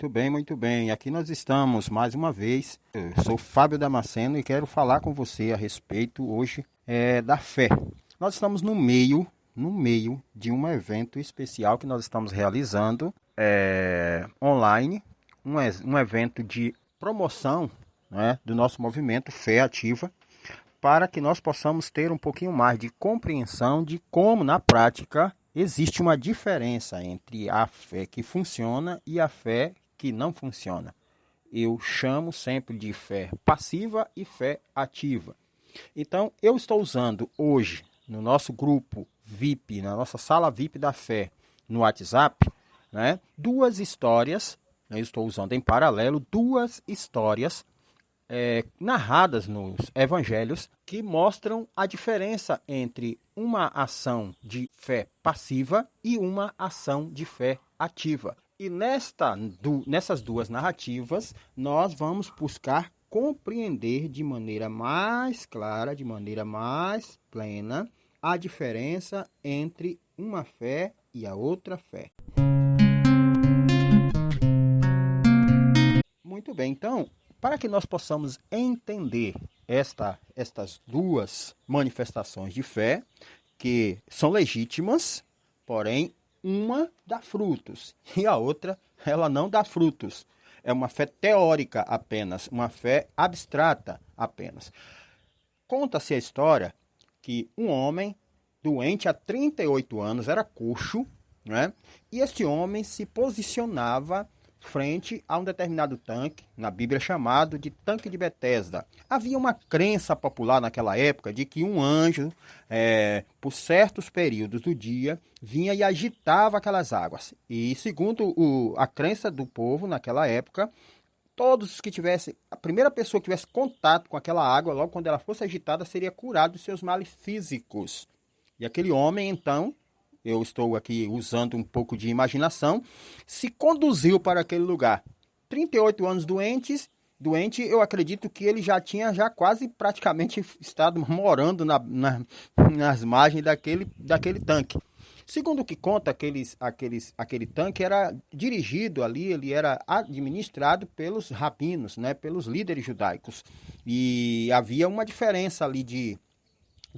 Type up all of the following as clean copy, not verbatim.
muito bem, muito bem. Aqui nós estamos mais uma vez. Eu sou Fábio Damasceno e quero falar com você a respeito hoje da fé. Nós estamos no meio de um evento especial que nós estamos realizando online, um evento de promoção, né, do nosso movimento Fé Ativa, para que nós possamos ter um pouquinho mais de compreensão de como, na prática, existe uma diferença entre a fé que funciona e a fé que não funciona. Eu chamo sempre de fé passiva e fé ativa. Então, eu estou usando hoje, no nosso grupo VIP, na nossa sala VIP da fé, no WhatsApp, né, duas histórias, eu estou usando em paralelo duas histórias narradas nos evangelhos que mostram a diferença entre uma ação de fé passiva e uma ação de fé ativa. E nessas duas narrativas, nós vamos buscar compreender de maneira mais clara, de maneira mais plena, a diferença entre uma fé e a outra fé. Muito bem, então, para que nós possamos entender estas duas manifestações de fé, que são legítimas, porém, uma dá frutos e a outra, ela não dá frutos. É uma fé teórica apenas, uma fé abstrata apenas. Conta-se a história que um homem doente há 38 anos, era coxo, né? E este homem se posicionava frente a um determinado tanque, na Bíblia chamado de tanque de Betesda. Havia uma crença popular naquela época de que um anjo, por certos períodos do dia, vinha e agitava aquelas águas. E segundo a crença do povo naquela época, todos que tivessem, a primeira pessoa que tivesse contato com aquela água, logo quando ela fosse agitada, seria curado dos seus males físicos. E aquele homem, então, eu estou aqui usando um pouco de imaginação, se conduziu para aquele lugar. 38 anos doente, eu acredito que ele já tinha quase praticamente estado morando nas margens daquele tanque. Segundo o que conta, aquele tanque era dirigido ali, ele era administrado pelos rabinos, né, pelos líderes judaicos. E havia uma diferença ali de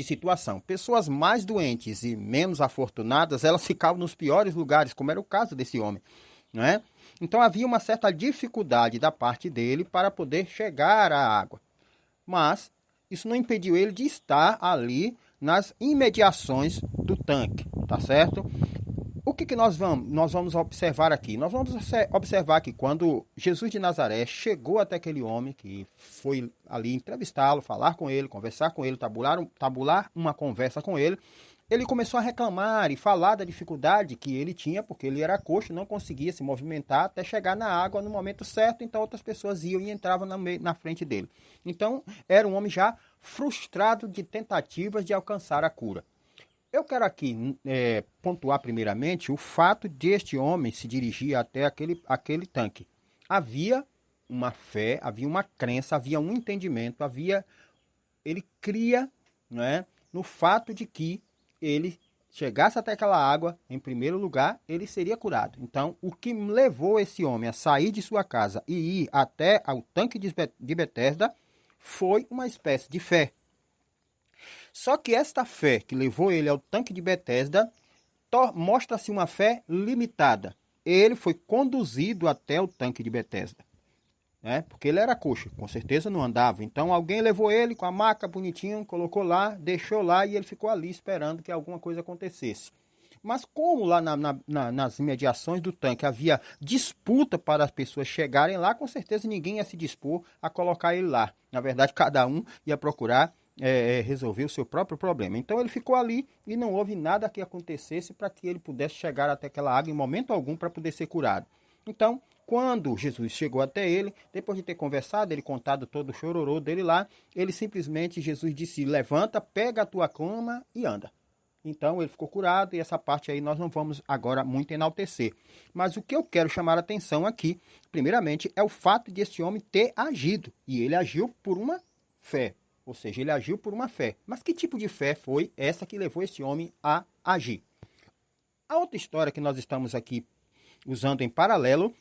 situação. Pessoas mais doentes e menos afortunadas, elas ficavam nos piores lugares, como era o caso desse homem, né? Então havia uma certa dificuldade da parte dele para poder chegar à água. Mas isso não impediu ele de estar ali nas imediações do tanque, tá certo? O que nós vamos observar aqui? Nós vamos observar que quando Jesus de Nazaré chegou até aquele homem, que foi ali entrevistá-lo, falar com ele, conversar com ele, tabular uma conversa com ele, ele começou a reclamar e falar da dificuldade que ele tinha, porque ele era coxo, não conseguia se movimentar até chegar na água no momento certo, então outras pessoas iam e entravam na frente dele. Então, era um homem já frustrado de tentativas de alcançar a cura. Eu quero aqui pontuar primeiramente o fato de este homem se dirigir até aquele tanque. Havia uma fé, havia uma crença, havia um entendimento, ele cria, né, no fato de que ele chegasse até aquela água, em primeiro lugar, ele seria curado. Então, o que levou esse homem a sair de sua casa e ir até ao tanque de Betesda foi uma espécie de fé. Só que esta fé que levou ele ao tanque de Betesda mostra-se uma fé limitada. Ele foi conduzido até o tanque de Betesda, né? Porque ele era coxo, com certeza não andava. Então alguém levou ele com a maca bonitinho, colocou lá, deixou lá e ele ficou ali esperando que alguma coisa acontecesse. Mas como lá nas imediações do tanque havia disputa para as pessoas chegarem lá, com certeza ninguém ia se dispor a colocar ele lá. Na verdade, cada um ia procurar resolver o seu próprio problema. Então ele ficou ali e não houve nada que acontecesse para que ele pudesse chegar até aquela água em momento algum para poder ser curado. Então, quando Jesus chegou até ele, depois de ter conversado, ele contado todo o chororô dele lá, Jesus disse: levanta, pega a tua cama e anda. Então ele ficou curado e essa parte aí nós não vamos agora muito enaltecer. Mas o que eu quero chamar a atenção aqui, primeiramente, é o fato de esse homem ter agido. E ele agiu por uma fé. Ou seja, ele agiu por uma fé. Mas que tipo de fé foi essa que levou esse homem a agir? A outra história que nós estamos aqui usando em paralelo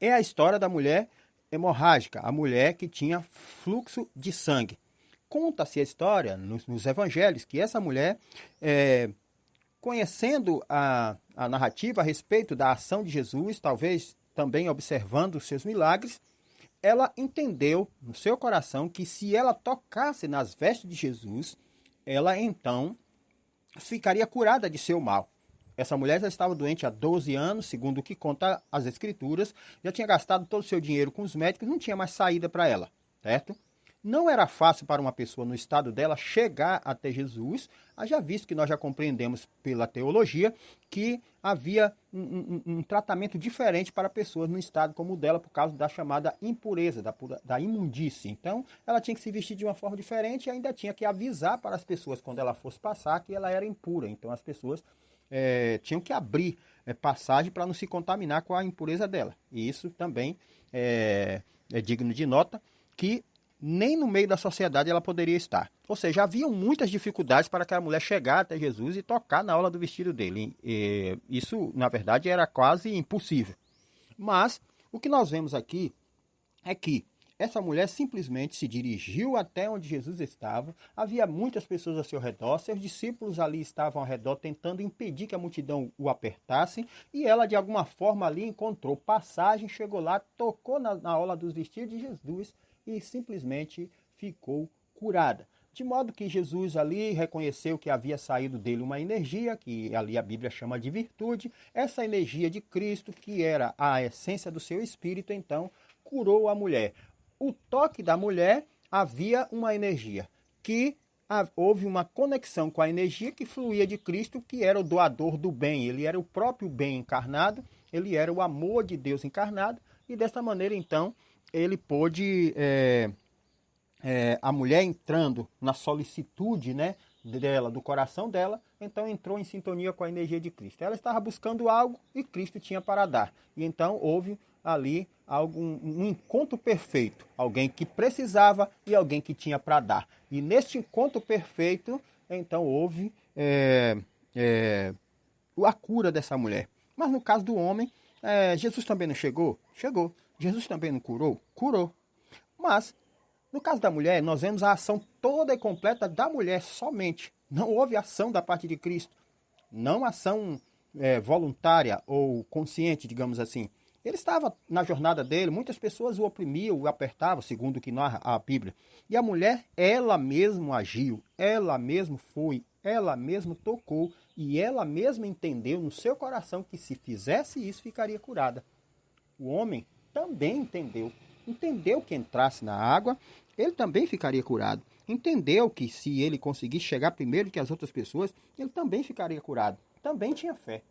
é a história da mulher hemorrágica, a mulher que tinha fluxo de sangue. Conta-se a história nos evangelhos que essa mulher, conhecendo a narrativa a respeito da ação de Jesus, talvez também observando os seus milagres, ela entendeu no seu coração que se ela tocasse nas vestes de Jesus, ela então ficaria curada de seu mal. Essa mulher já estava doente há 12 anos, segundo o que conta as escrituras, já tinha gastado todo o seu dinheiro com os médicos, não tinha mais saída para ela, certo? Não era fácil para uma pessoa no estado dela chegar até Jesus, haja visto que nós já compreendemos pela teologia que havia um tratamento diferente para pessoas no estado como o dela por causa da chamada impureza, da imundície. Então, ela tinha que se vestir de uma forma diferente e ainda tinha que avisar para as pessoas quando ela fosse passar que ela era impura. Então, as pessoas tinham que abrir passagem para não se contaminar com a impureza dela. E isso também é digno de nota que nem no meio da sociedade ela poderia estar. Ou seja, haviam muitas dificuldades para aquela mulher chegar até Jesus e tocar na orla do vestido dele. E isso, na verdade, era quase impossível. Mas o que nós vemos aqui é que essa mulher simplesmente se dirigiu até onde Jesus estava. Havia muitas pessoas ao seu redor. Seus discípulos ali estavam ao redor tentando impedir que a multidão o apertasse. E ela, de alguma forma, ali encontrou passagem, chegou lá, tocou na orla dos vestidos de Jesus e simplesmente ficou curada. De modo que Jesus ali reconheceu que havia saído dele uma energia, que ali a Bíblia chama de virtude, essa energia de Cristo, que era a essência do seu espírito, então curou a mulher. O toque da mulher havia uma energia, que houve uma conexão com a energia que fluía de Cristo, que era o doador do bem, ele era o próprio bem encarnado, ele era o amor de Deus encarnado, e dessa maneira então ele pôde, a mulher entrando na solicitude, né, dela, do coração dela, então entrou em sintonia com a energia de Cristo. Ela estava buscando algo e Cristo tinha para dar. E então houve ali um encontro perfeito, alguém que precisava e alguém que tinha para dar. E neste encontro perfeito, então houve a cura dessa mulher. Mas no caso do homem, Jesus também não chegou? Chegou. Jesus também não curou? Curou. Mas, no caso da mulher, nós vemos a ação toda e completa da mulher somente. Não houve ação da parte de Cristo. Não ação voluntária ou consciente, digamos assim. Ele estava na jornada dele, muitas pessoas o oprimiam, o apertavam, segundo o que narra a Bíblia. E a mulher, ela mesma agiu, ela mesma foi, ela mesma tocou e ela mesma entendeu no seu coração que se fizesse isso, ficaria curada. O homem também entendeu que entrasse na água, ele também ficaria curado. Entendeu que se ele conseguisse chegar primeiro que as outras pessoas, ele também ficaria curado. Também tinha fé.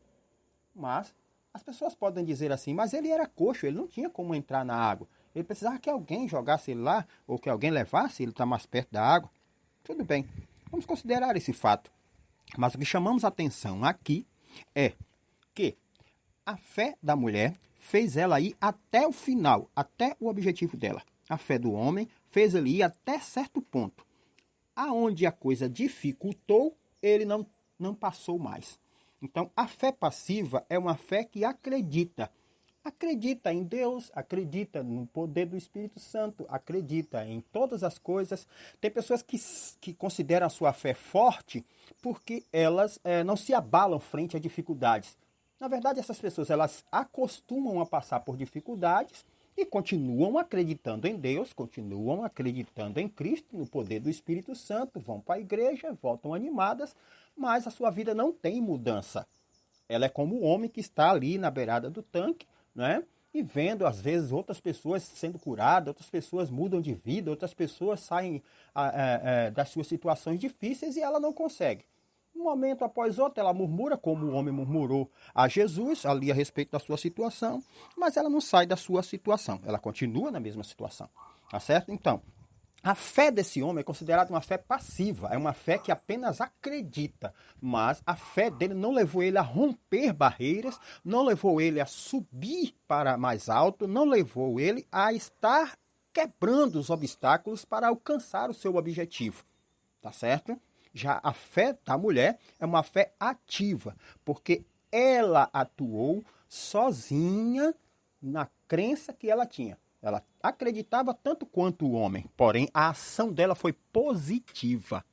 Mas as pessoas podem dizer assim, mas ele era coxo, ele não tinha como entrar na água. Ele precisava que alguém jogasse ele lá, ou que alguém levasse ele para mais perto da água. Tudo bem, vamos considerar esse fato. Mas o que chamamos a atenção aqui é que a fé da mulher fez ela ir até o final, até o objetivo dela. A fé do homem fez ele ir até certo ponto. Aonde a coisa dificultou, ele não passou mais. Então, a fé passiva é uma fé que acredita. Acredita em Deus, acredita no poder do Espírito Santo, acredita em todas as coisas. Tem pessoas que consideram a sua fé forte porque elas não se abalam frente a dificuldades. Na verdade, essas pessoas elas acostumam a passar por dificuldades e continuam acreditando em Deus, continuam acreditando em Cristo, no poder do Espírito Santo, vão para a igreja, voltam animadas, mas a sua vida não tem mudança. Ela é como o homem que está ali na beirada do tanque, né? E vendo, às vezes, outras pessoas sendo curadas, outras pessoas mudam de vida, outras pessoas saem das suas situações difíceis e ela não consegue. Um momento após outro, ela murmura, como o homem murmurou a Jesus, ali a respeito da sua situação, mas ela não sai da sua situação, ela continua na mesma situação, tá certo? Então, a fé desse homem é considerada uma fé passiva, é uma fé que apenas acredita, mas a fé dele não levou ele a romper barreiras, não levou ele a subir para mais alto, não levou ele a estar quebrando os obstáculos para alcançar o seu objetivo, tá certo? Já a fé da mulher é uma fé ativa, porque ela atuou sozinha crença que ela tinha. Ela acreditava tanto quanto o homem, porém a ação dela foi positiva,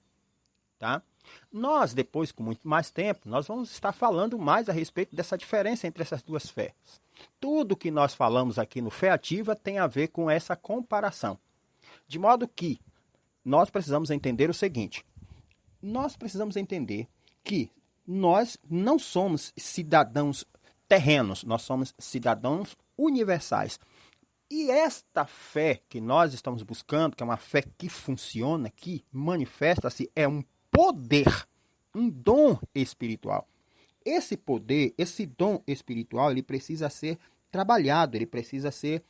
tá? Nós, depois, com muito mais tempo, nós vamos estar falando mais a respeito dessa diferença entre essas duas fés. Tudo que nós falamos aqui no Fé Ativa tem a ver com essa comparação. De modo que nós precisamos entender o seguinte: nós precisamos entender que nós não somos cidadãos terrenos, nós somos cidadãos universais. E esta fé que nós estamos buscando, que é uma fé que funciona, que manifesta-se, é um poder, um dom espiritual. Esse poder, esse dom espiritual, ele precisa ser trabalhado, ele precisa ser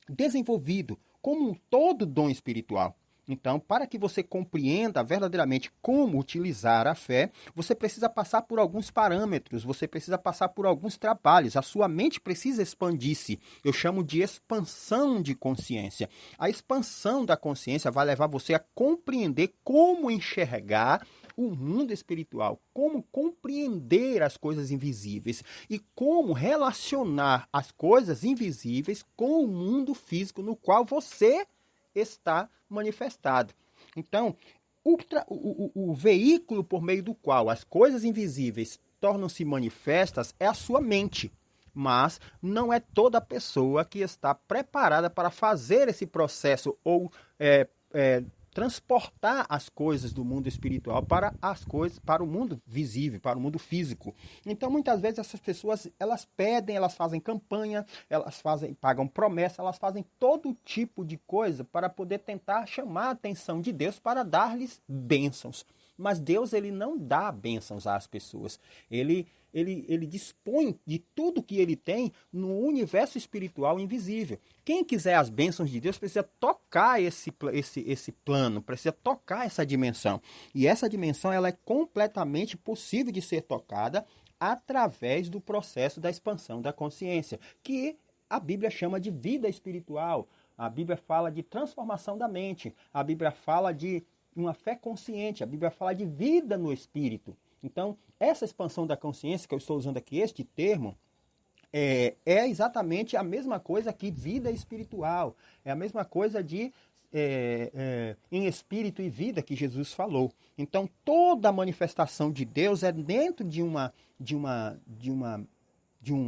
desenvolvido como todo dom espiritual. Então, para que você compreenda verdadeiramente como utilizar a fé, você precisa passar por alguns parâmetros, você precisa passar por alguns trabalhos, a sua mente precisa expandir-se. Eu chamo de expansão de consciência. A expansão da consciência vai levar você a compreender como enxergar o mundo espiritual, como compreender as coisas invisíveis e como relacionar as coisas invisíveis com o mundo físico no qual você está manifestado. Então, o veículo por meio do qual as coisas invisíveis tornam-se manifestas é a sua mente. Mas não é toda pessoa que está preparada para fazer esse processo ou transportar as coisas do mundo espiritual para as coisas, para o mundo visível, para o mundo físico. Então, muitas vezes essas pessoas, elas pedem, elas fazem campanha, pagam promessa, elas fazem todo tipo de coisa para poder tentar chamar a atenção de Deus para dar-lhes bênçãos. Mas Deus, ele não dá bênçãos às pessoas. Ele dispõe de tudo que ele tem no universo espiritual invisível. Quem quiser as bênçãos de Deus precisa tocar esse plano, precisa tocar essa dimensão. E essa dimensão, ela é completamente possível de ser tocada através do processo da expansão da consciência, que a Bíblia chama de vida espiritual. A Bíblia fala de transformação da mente. A Bíblia fala de uma fé consciente. A Bíblia fala de vida no espírito. Então, essa expansão da consciência, que eu estou usando aqui, este termo, é exatamente a mesma coisa que vida espiritual. É a mesma coisa de em espírito e vida que Jesus falou. Então, toda a manifestação de Deus é dentro de um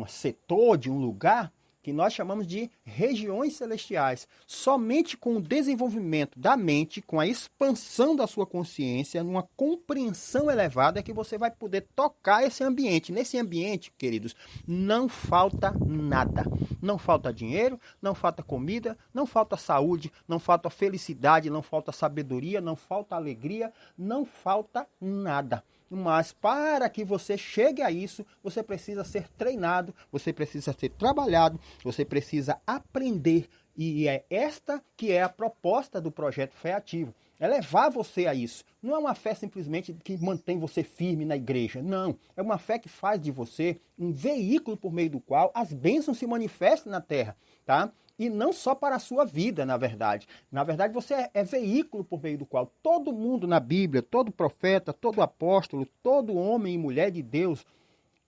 setor, de um lugar que nós chamamos de regiões celestiais. Somente com o desenvolvimento da mente, com a expansão da sua consciência, numa compreensão elevada, é que você vai poder tocar esse ambiente. Nesse ambiente, queridos, não falta nada. Não falta dinheiro, não falta comida, não falta saúde, não falta felicidade, não falta sabedoria, não falta alegria, não falta nada. Mas para que você chegue a isso, você precisa ser treinado, você precisa ser trabalhado, você precisa aprender. E é esta que é a proposta do projeto Fé Ativa. É levar você a isso. Não é uma fé simplesmente que mantém você firme na igreja. Não. É uma fé que faz de você um veículo por meio do qual as bênçãos se manifestam na terra, tá? E não só para a sua vida, na verdade. Na verdade, você é veículo por meio do qual todo mundo na Bíblia, todo profeta, todo apóstolo, todo homem e mulher de Deus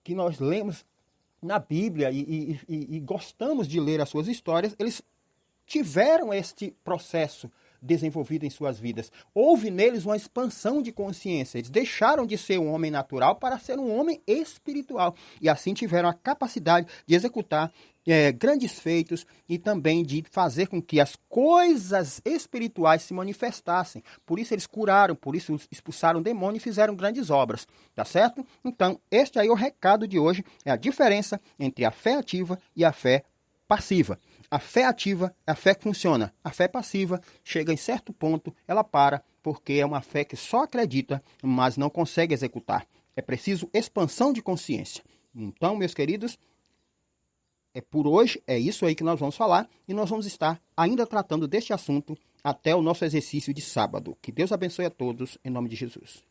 que nós lemos na Bíblia e gostamos de ler as suas histórias, eles tiveram este processo desenvolvido em suas vidas. Houve neles uma expansão de consciência. Eles deixaram de ser um homem natural para ser um homem espiritual. E assim tiveram a capacidade de executar grandes feitos e também de fazer com que as coisas espirituais se manifestassem. Por isso eles curaram, por isso expulsaram demônio e fizeram grandes obras. Tá certo? Então, este aí é o recado de hoje. É a diferença entre a fé ativa e a fé passiva. A fé ativa é a fé que funciona. A fé passiva chega em certo ponto, ela para, porque é uma fé que só acredita, mas não consegue executar. É preciso expansão de consciência. Então, meus queridos, por hoje é isso aí que nós vamos falar e nós vamos estar ainda tratando deste assunto até o nosso exercício de sábado. Que Deus abençoe a todos, em nome de Jesus.